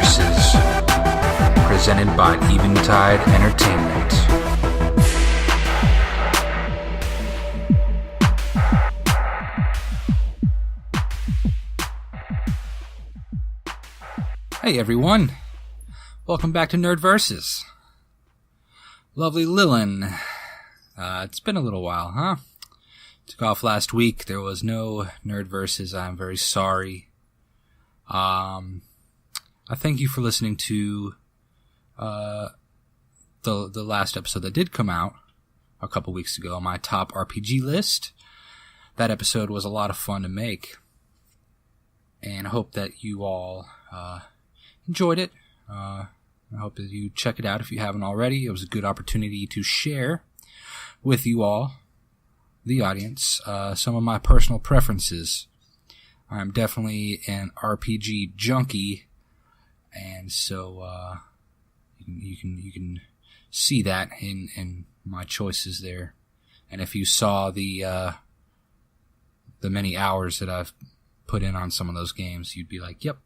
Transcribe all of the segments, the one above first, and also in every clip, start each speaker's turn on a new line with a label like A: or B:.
A: Verses, presented by Eventide Entertainment. Hey everyone, welcome back to Nerd Verses. Lovely Lilin. It's been a little while, huh? Took off last week. There was no Nerd Verses. I'm very sorry. I thank you for listening to the last episode that did come out a couple weeks ago, my top RPG list. That episode was a lot of fun to make, and I hope that you all enjoyed it. I hope that you check it out if you haven't already. It was a good opportunity to share with you all, the audience, some of my personal preferences. I'm definitely an RPG junkie, and so you can see that in my choices there. And if you saw the many hours that I've put in on some of those games, you'd be like, yep.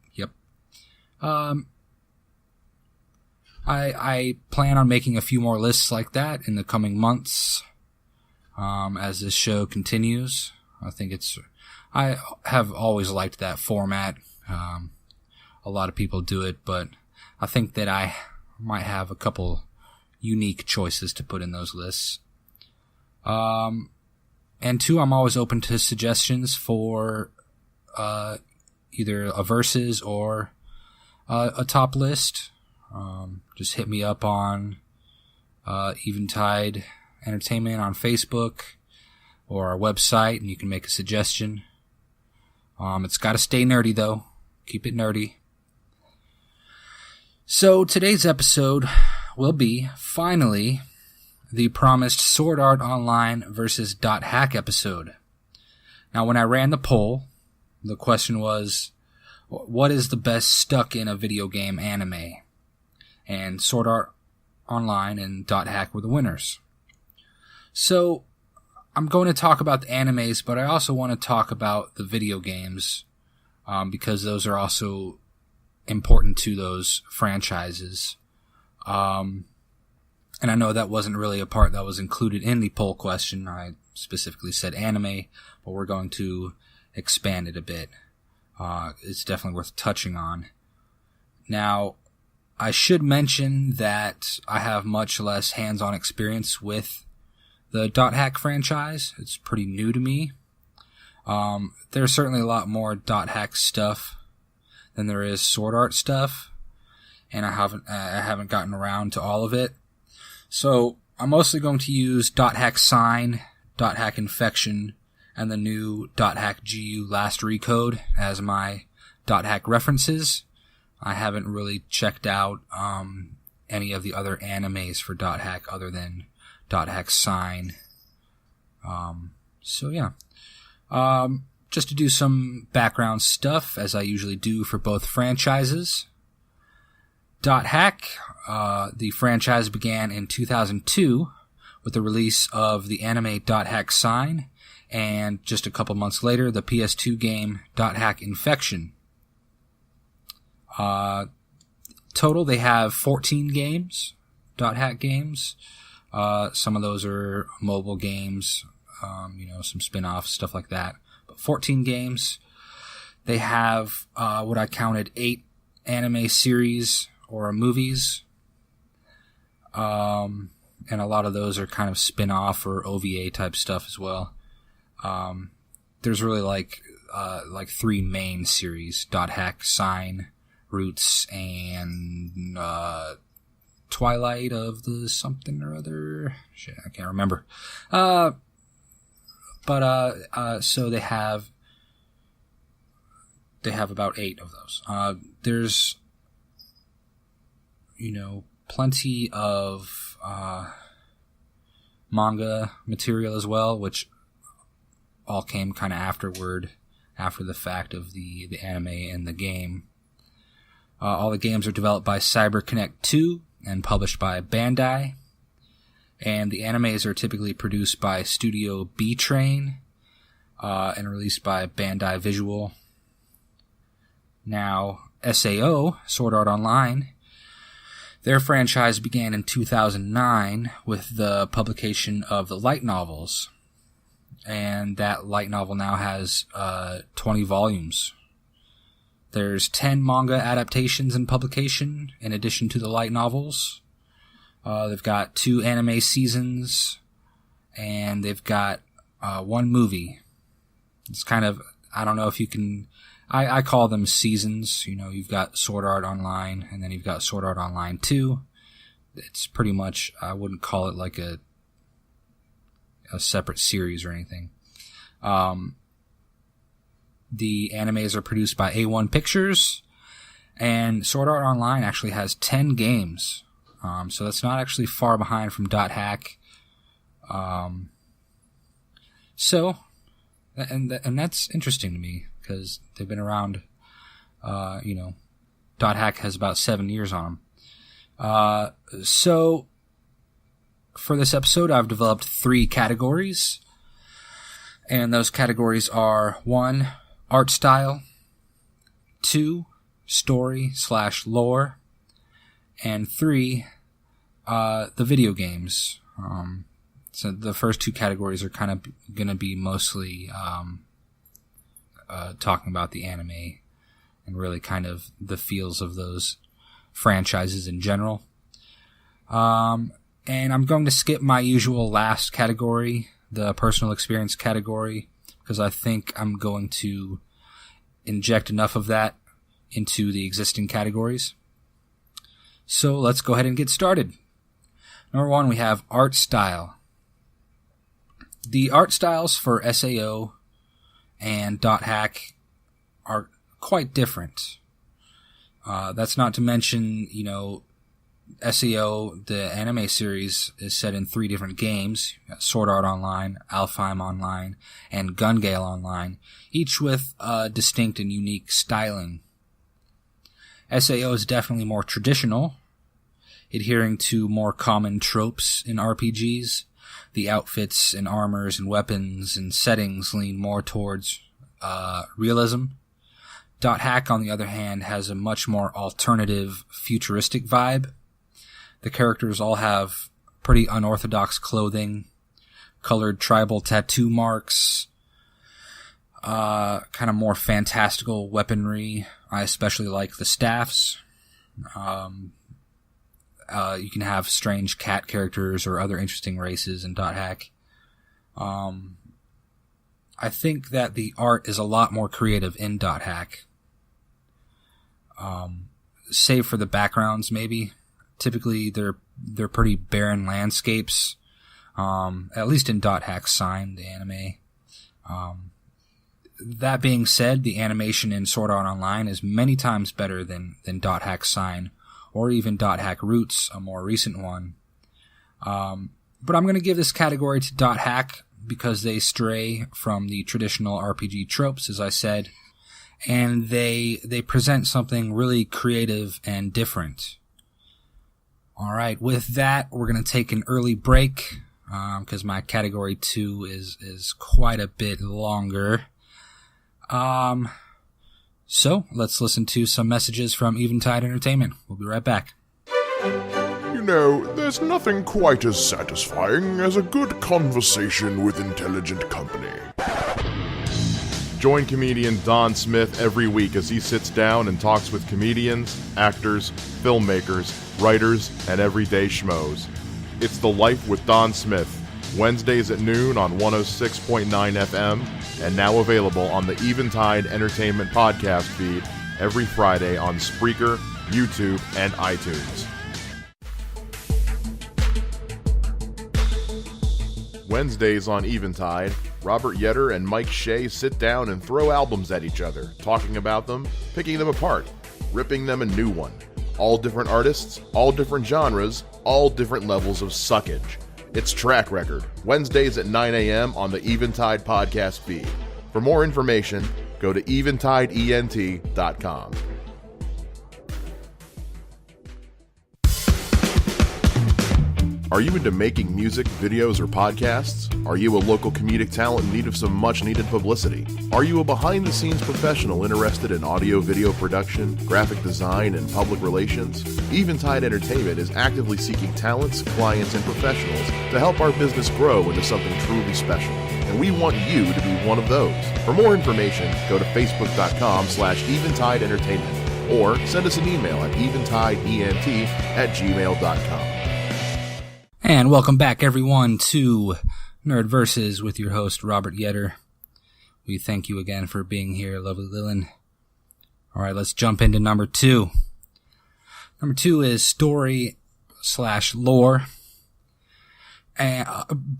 A: I plan on making a few more lists like that in the coming months as this show continues. I have always liked that format. A lot of people do it, but I think that I might have a couple unique choices to put in those lists. And two, I'm always open to suggestions for either a versus or a top list. Just hit me up on Eventide Entertainment on Facebook or our website, and you can make a suggestion. It's got to stay nerdy, though. Keep it nerdy. So today's episode will be, finally, the promised Sword Art Online versus .hack episode. Now, when I ran the poll, the question was, what is the best stuck in a video game anime? And Sword Art Online and .hack were the winners. So, I'm going to talk about the animes, but I also want to talk about the video games, because those are also important to those franchises. And I know that wasn't really a part that was included in the poll question. I specifically said anime, but we're going to expand it a bit. It's definitely worth touching on. Now, I should mention that I have much less hands-on experience with the .hack franchise. It's pretty new to me. There's certainly a lot more .hack stuff than there is Sword Art stuff, and I haven't gotten around to all of it. So I'm mostly going to use .hack Sign, .hack Infection, and the new .hack GU Last Recode as my .hack references. I haven't really checked out any of the other animes for .hack other than .hack Sign. So yeah. Just to do some background stuff, as I usually do for both franchises. .hack, the franchise began in 2002 with the release of the anime .hack Sign, and just a couple months later, the PS2 game .hack Infection. Total, they have 14 games, .hack games. Some of those are mobile games, some spin-offs, stuff like that. But 14 games. They have what I counted 8 anime series or movies. And a lot of those are kind of spin-off or OVA type stuff as well. There's really like 3 main series: .hack, Sign, Roots, and Twilight of the something or other. Shit, I can't remember. So they have about 8 of those. There's, plenty of manga material as well, which all came kind of after the fact of the anime and the game. All the games are developed by CyberConnect 2 and published by Bandai. And the animes are typically produced by Studio B-Train and released by Bandai Visual. Now, SAO, Sword Art Online, their franchise began in 2009 with the publication of the light novels. And that light novel now has 20 volumes. There's 10 manga adaptations in publication in addition to the light novels. They've got 2 anime seasons, and they've got 1 movie. It's kind of, I don't know if you can, I call them seasons. You know, you've got Sword Art Online, and then you've got Sword Art Online 2. It's pretty much, I wouldn't call it like a separate series or anything. The animes are produced by A1 Pictures, and Sword Art Online actually has 10 games. So that's not actually far behind from .hack. And that's interesting to me, because they've been around, .hack has about 7 years on them. So for this episode, I've developed 3 categories, and those categories are 1, art style, 2, story/lore, and 3, the video games. So the first 2 categories are kind of going to be mostly talking about the anime and really kind of the feels of those franchises in general. And I'm going to skip my usual last category, the personal experience category, because I think I'm going to inject enough of that into the existing categories. So let's go ahead and get started. Number 1, we have art style. The art styles for SAO and .hack are quite different. That's not to mention, SAO, the anime series, is set in 3 different games: Sword Art Online, Alfheim Online, and Gun Gale Online, each with distinct and unique styling. SAO is definitely more traditional, adhering to more common tropes in RPGs. The outfits and armors and weapons and settings lean more towards realism. .hack, on the other hand, has a much more alternative, futuristic vibe. The characters all have pretty unorthodox clothing, colored tribal tattoo marks, kind of more fantastical weaponry. I especially like the staffs. You can have strange cat characters or other interesting races in .hack. I think that the art is a lot more creative in .hack. Save for the backgrounds, maybe. Typically, they're pretty barren landscapes, at least in .hack's Sign, the anime. That being said, the animation in Sword Art Online is many times better than .hack's Sign, or even .hack Roots, a more recent one. But I'm going to give this category to .hack because they stray from the traditional RPG tropes, as I said, and they present something really creative and different. All right, with that, we're going to take an early break because my category 2 is quite a bit longer. So let's listen to some messages from Eventide Entertainment. We'll be right back.
B: There's nothing quite as satisfying as a good conversation with intelligent company. Join comedian Don Smith every week as he sits down and talks with comedians, actors, filmmakers, writers, and everyday schmoes. It's The Life with Don Smith, Wednesdays at noon on 106.9 FM, and now available on the Eventide Entertainment podcast feed every Friday on Spreaker, YouTube, and iTunes. Wednesdays on Eventide, Robert Yetter and Mike Shea sit down and throw albums at each other, talking about them, picking them apart, ripping them a new one. All different artists, all different genres, all different levels of suckage. It's Track Record, Wednesdays at 9 a.m. on the Eventide podcast feed. For more information, go to eventideent.com. Are you into making music, videos, or podcasts? Are you a local comedic talent in need of some much-needed publicity? Are you a behind-the-scenes professional interested in audio-video production, graphic design, and public relations? Eventide Entertainment is actively seeking talents, clients, and professionals to help our business grow into something truly special. And we want you to be one of those. For more information, go to facebook.com/Eventide Entertainment or send us an email at eventideent@gmail.com.
A: And welcome back, everyone, to Nerd Versus with your host, Robert Yetter. We thank you again for being here, lovely Lillian. All right, let's jump into number 2. Number 2 is story/lore. And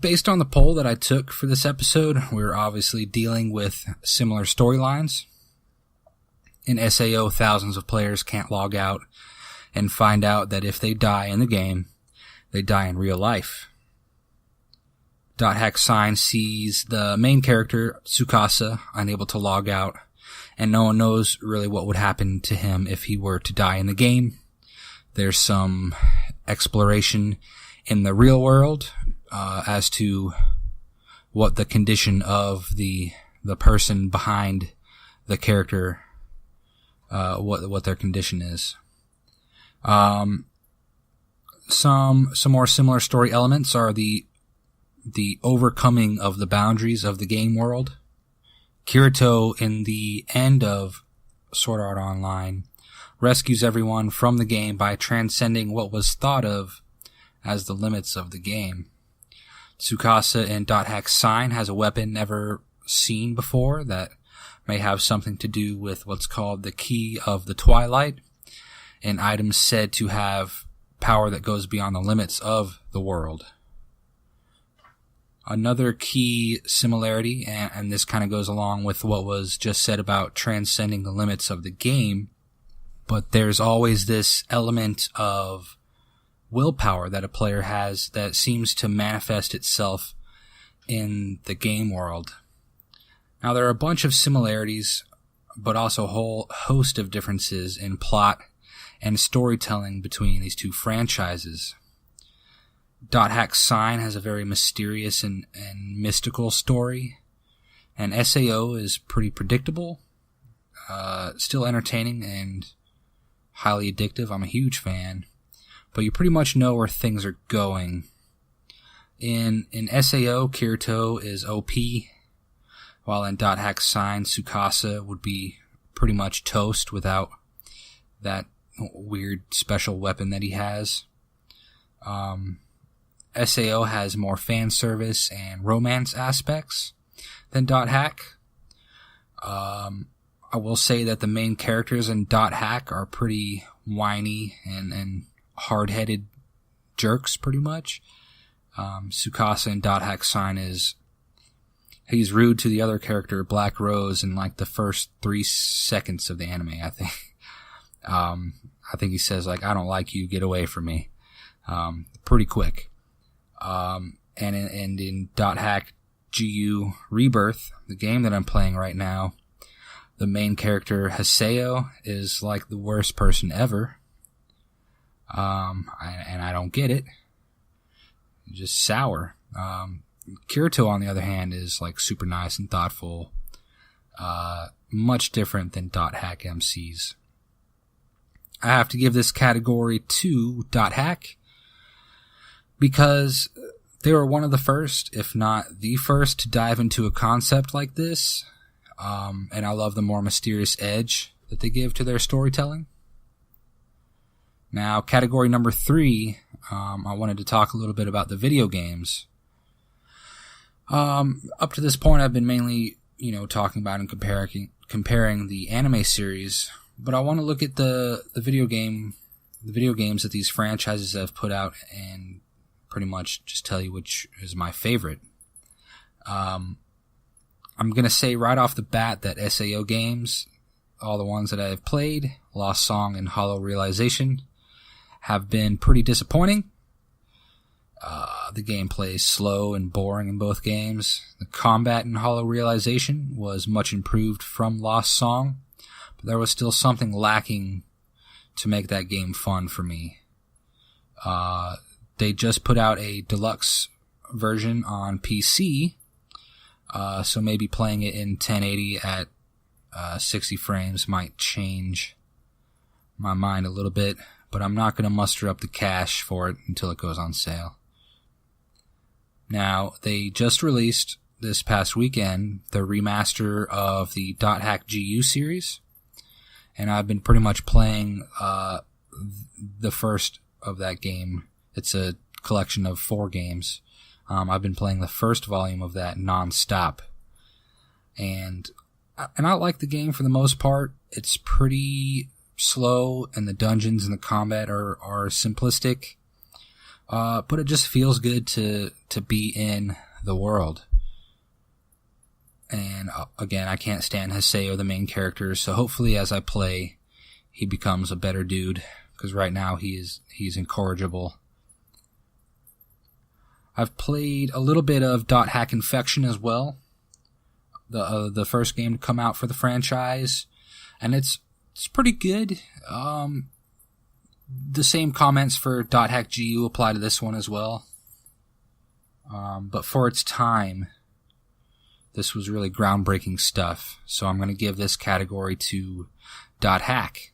A: based on the poll that I took for this episode, we're obviously dealing with similar storylines. In SAO, thousands of players can't log out and find out that if they die in the game, they die in real life. .hack Sign sees the main character, Tsukasa, unable to log out, and no one knows really what would happen to him if he were to die in the game. There's some exploration in the real world as to what the condition of the person behind the character, what their condition is. Some more similar story elements are the overcoming of the boundaries of the game world. Kirito, in the end of Sword Art Online, rescues everyone from the game by transcending what was thought of as the limits of the game. Tsukasa in .hack Sign has a weapon never seen before that may have something to do with what's called the Key of the Twilight, an item said to have power that goes beyond the limits of the world. Another key similarity, and this kind of goes along with what was just said about transcending the limits of the game, but there's always this element of willpower that a player has that seems to manifest itself in the game world. Now, there are a bunch of similarities, but also a whole host of differences in plot and storytelling between these two franchises. .hack Sign has a very mysterious and mystical story, and SAO is pretty predictable, still entertaining and highly addictive. I'm a huge fan, but you pretty much know where things are going. In SAO, Kirito is OP, while in .hack Sign, Tsukasa would be pretty much toast without that weird special weapon that he has. SAO has more fan service and romance aspects than .hack. I will say that the main characters in .hack are pretty whiny and hard-headed jerks, pretty much. Tsukasa in .hack Sign he's rude to the other character, Black Rose, in like the first 3 seconds of the anime, I think. I think he says, like, I don't like you, get away from me. Pretty quick. And in .hack GU Rebirth, the game that I'm playing right now, the main character, Haseo, is like the worst person ever. And I don't get it. Just sour. Kirito, on the other hand, is like super nice and thoughtful. Much different than .hack MCs. I have to give this category to .hack because they were one of the first, if not the first, to dive into a concept like this. And I love the more mysterious edge that they give to their storytelling. Now, category number 3, I wanted to talk a little bit about the video games. Up to this point, I've been mainly, talking about and comparing the anime series, but I want to look at the video games that these franchises have put out and pretty much just tell you which is my favorite. I'm going to say right off the bat that SAO games, all the ones that I have played, Lost Song and Hollow Realization, have been pretty disappointing. The gameplay is slow and boring in both games. The combat in Hollow Realization was much improved from Lost Song, but there was still something lacking to make that game fun for me. They just put out a deluxe version on PC, so maybe playing it in 1080 at 60 frames might change my mind a little bit, but I'm not going to muster up the cash for it until it goes on sale. Now, they just released this past weekend the remaster of the .hack GU series, and I've been pretty much playing the first of that game. It's a collection of 4 games. I've been playing the first volume of that non-stop, and I like the game for the most part. It's pretty slow, and the dungeons and the combat are simplistic, but it just feels good to be in the world. And again, I can't stand Haseo, the main character, so hopefully as I play, he becomes a better dude, because right now he's incorrigible. I've played a little bit of .hack Infection as well, the first game to come out for the franchise, and it's pretty good. The same comments for .hack GU apply to this one as well, but for its time, this was really groundbreaking stuff, so I'm going to give this category to .hack.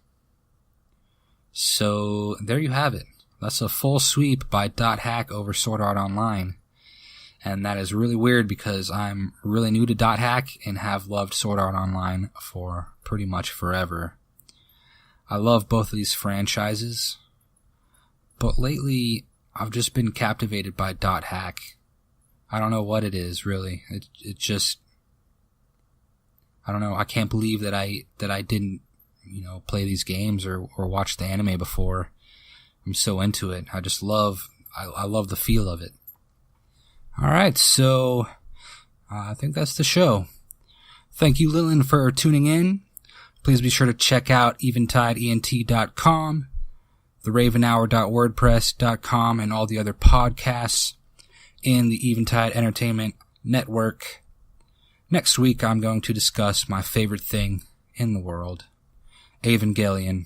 A: So there you have it. That's a full sweep by .hack over Sword Art Online. And that is really weird because I'm really new to .hack and have loved Sword Art Online for pretty much forever. I love both of these franchises, but lately I've just been captivated by .hack. I don't know what it is, really. It just, I don't know. I can't believe that I didn't, play these games or watch the anime before. I'm so into it. I just love the feel of it. All right, so I think that's the show. Thank you, Lillian, for tuning in. Please be sure to check out eventideent.com, theravenhour.wordpress.com, and all the other podcasts in the Eventide Entertainment Network. Next week, I'm going to discuss my favorite thing in the world, Evangelion.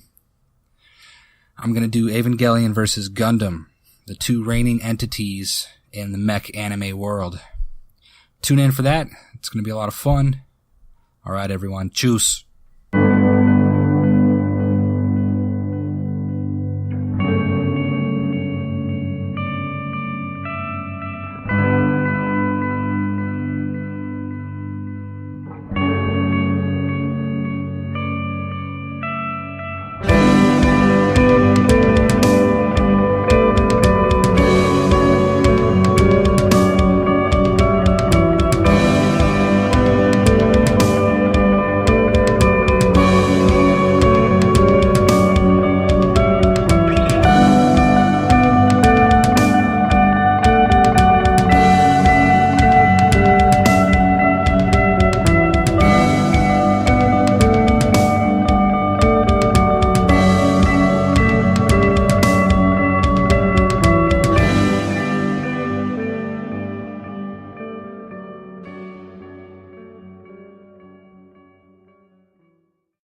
A: I'm going to do Evangelion versus Gundam, the 2 reigning entities in the mech anime world. Tune in for that. It's going to be a lot of fun. All right, everyone. Tschüss.